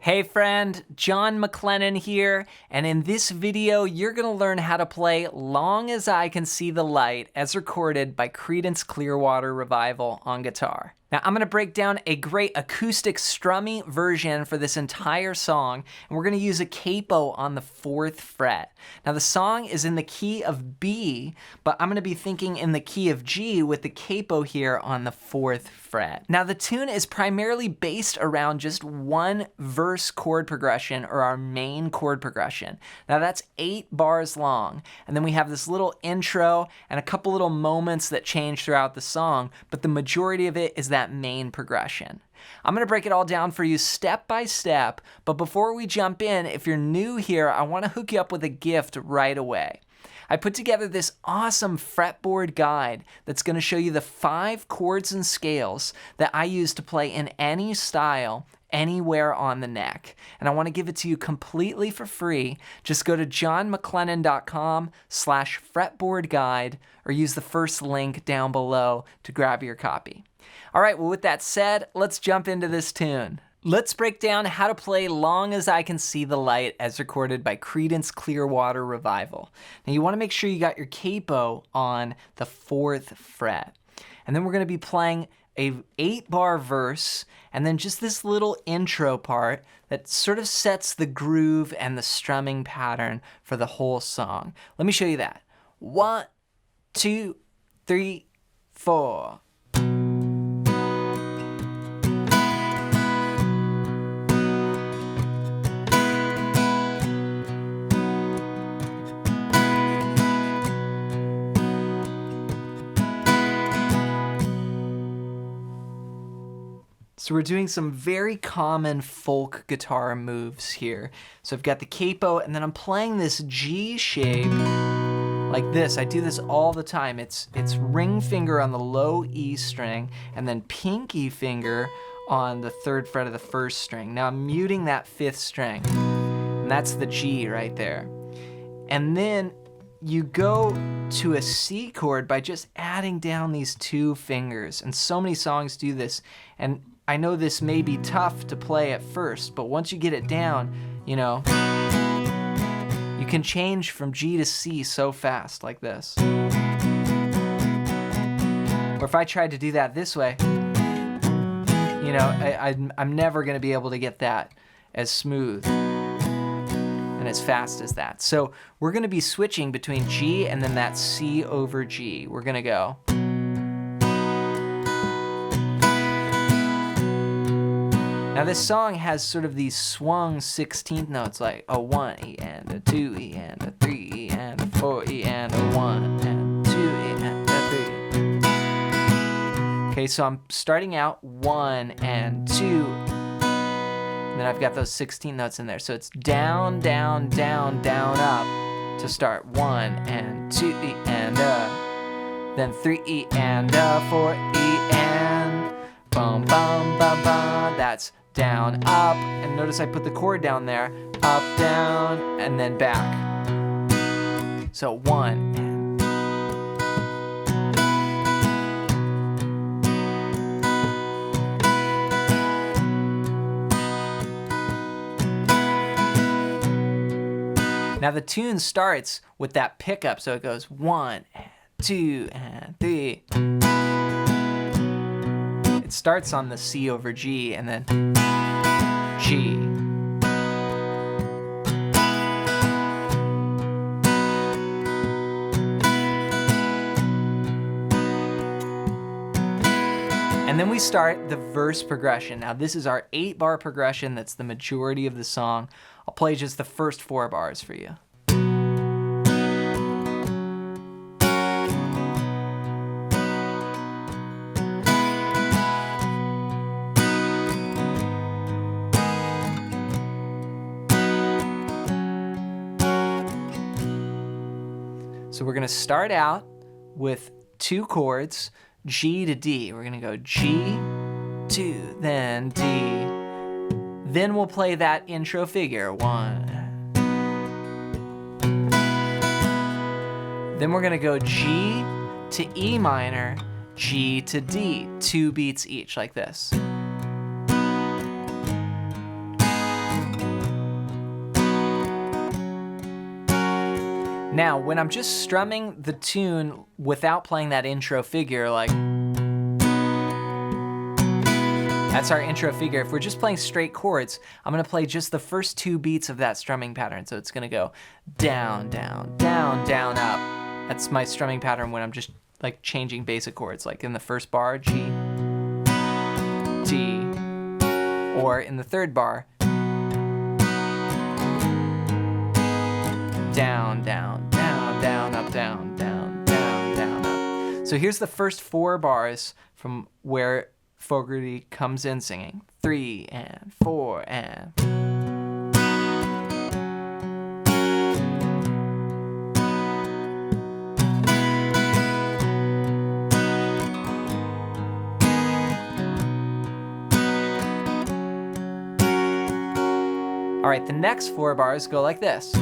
Hey friend, John MacLennan here, and in this video you're going to learn how to play Long as I Can See the Light as recorded by Creedence Clearwater Revival on guitar. Now I'm going to break down a great acoustic strummy version for this entire song, and we're going to use a capo on the 4th fret. Now the song is in the key of B, but I'm going to be thinking in the key of G with the capo here on the 4th fret. Now the tune is primarily based around just one verse chord progression, or our main chord progression. Now that's 8 bars long, and then we have this little intro and a couple little moments that change throughout the song, but the majority of it is that main progression. I'm going to break it all down for you step by step, but before we jump in, if you're new here, I want to hook you up with a gift right away. I put together this awesome fretboard guide that's going to show you the 5 chords and scales that I use to play in any style, anywhere on the neck. And I want to give it to you completely for free. Just go to johnmaclennan.com/fretboard guide or use the first link down below to grab your copy. All right, well, with that said, let's jump into this tune. Let's break down how to play Long as I Can See the Light as recorded by Creedence Clearwater Revival. Now you want to make sure you got your capo on the 4th fret. And then we're going to be playing a 8-bar verse and then just this little intro part that sort of sets the groove and the strumming pattern for the whole song. Let me show you that. 1, 2, 3, 4. So we're doing some very common folk guitar moves here. So I've got the capo, and then I'm playing this G shape like this. I do this all the time. It's ring finger on the low E string, and then pinky finger on the 3rd fret of the 1st string. Now I'm muting that 5th string, and that's the G right there. And then you go to a C chord by just adding down these 2 fingers. And so many songs do this. And I know this may be tough to play at first, but once you get it down, you know, you can change from G to C so fast like this. Or if I tried to do that this way, you know, I'm never going to be able to get that as smooth and as fast as that. So we're going to be switching between G and then that C over G. We're going to go. Now this song has sort of these swung 16th notes, like a 1 E and a 2 E and a 3 E and a 4 E and a 1 and 2 E and a 3. Okay, so I'm starting out 1 and 2, and then I've got those 16 notes in there. So it's down, down, down, down, up to start 1 and 2 E and a, then 3 E and a, 4 E and bum, bum, bum, bum. That's down, up, and notice I put the chord down there, up, down, and then back. So 1 and now the tune starts with that pickup, so it goes 1 and 2 and 3. It starts on the C over G and then G. And then we start the verse progression. Now this is our 8-bar progression that's the majority of the song. I'll play just the first 4 bars for you. So we're going to start out with 2 chords, G to D. We're going to go G, 2, then D. Then we'll play that intro figure, 1. Then we're going to go G to E minor, G to D, 2 beats each like this. Now, when I'm just strumming the tune without playing that intro figure, like, that's our intro figure. If we're just playing straight chords, I'm gonna play just the first 2 beats of that strumming pattern. So it's gonna go down, down, down, down, up. That's my strumming pattern when I'm just like changing basic chords, like in the first bar, G, D, or in the third bar, down, down, down, down, up, down, down, down, down, up. So here's the first 4 bars from where Fogarty comes in singing. 3 and 4 and. All right, the next 4 bars go like this.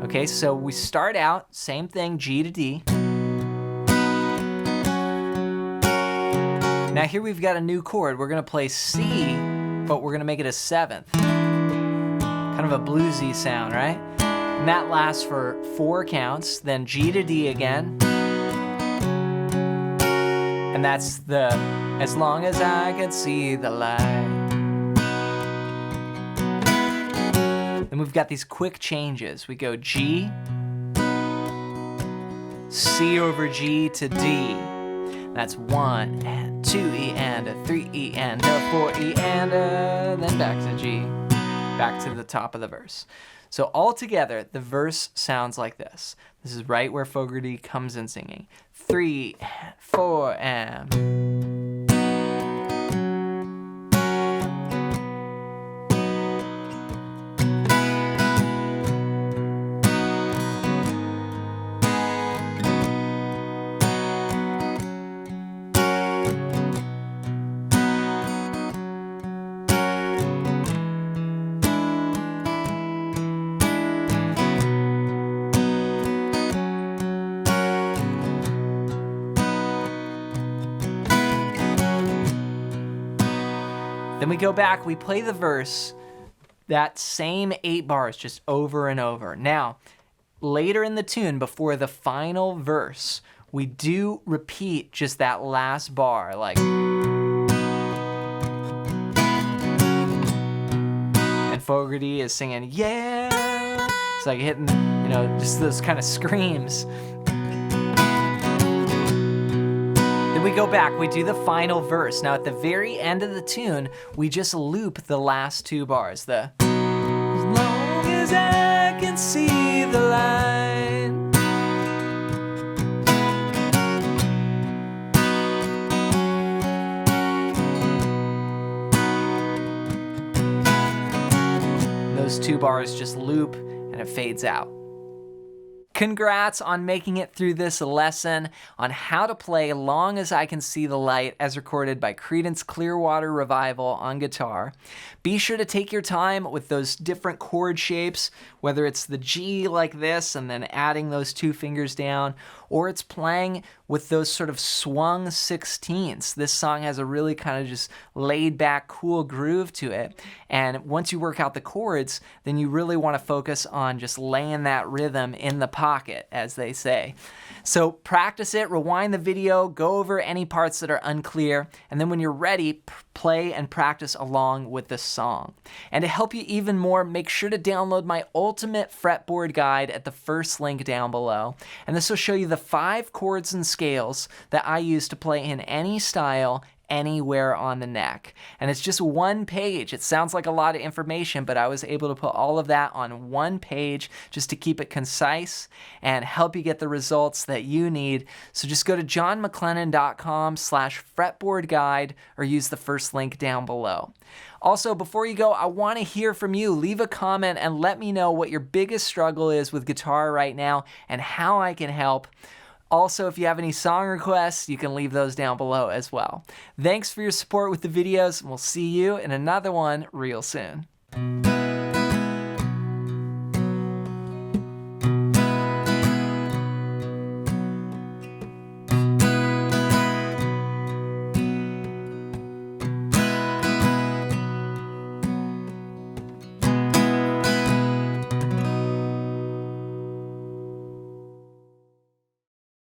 Okay, so we start out, same thing, G to D. Now here we've got a new chord. We're gonna play C, but we're gonna make it a 7th. Kind of a bluesy sound, right? And that lasts for 4 counts, then G to D again. And that's the, as long as I can see the light. Then we've got these quick changes. We go G, C over G to D. That's 1 and 2 E and a 3 E and a 4 E and a, then back to G, back to the top of the verse. So all together, the verse sounds like this. This is right where Fogarty comes in singing. 3 and 4 and. Then we go back, we play the verse, that same 8 bars just over and over. Now, later in the tune, before the final verse, we do repeat just that last bar, like. And Fogarty is singing, yeah. It's like hitting, you know, just those kind of screams. Then we go back, we do the final verse. Now at the very end of the tune, we just loop the last 2 bars. The, as long as I can see the light. Those 2 bars just loop and it fades out. Congrats on making it through this lesson on how to play Long as I Can See the Light as recorded by Creedence Clearwater Revival on guitar. Be sure to take your time with those different chord shapes, whether it's the G like this and then adding those 2 fingers down, or it's playing with those sort of swung 16ths. This song has a really kind of just laid back, cool groove to it. And once you work out the chords, then you really want to focus on just laying that rhythm in the pocket, as they say. So practice it, rewind the video, go over any parts that are unclear, and then when you're ready, play and practice along with the song. And to help you even more, make sure to download my ultimate fretboard guide at the first link down below. And this will show you the 5 chords and scales that I use to play in any style, anywhere on the neck. And it's just 1 page. It sounds like a lot of information, but I was able to put all of that on 1 page just to keep it concise and help you get the results that you need. So just go to johnmaclennan.com/fretboard guide or use the first link down below. Also, before you go, I want to hear from you. Leave a comment and let me know what your biggest struggle is with guitar right now and how I can help. Also, if you have any song requests, you can leave those down below as well. Thanks for your support with the videos, and we'll see you in another one real soon.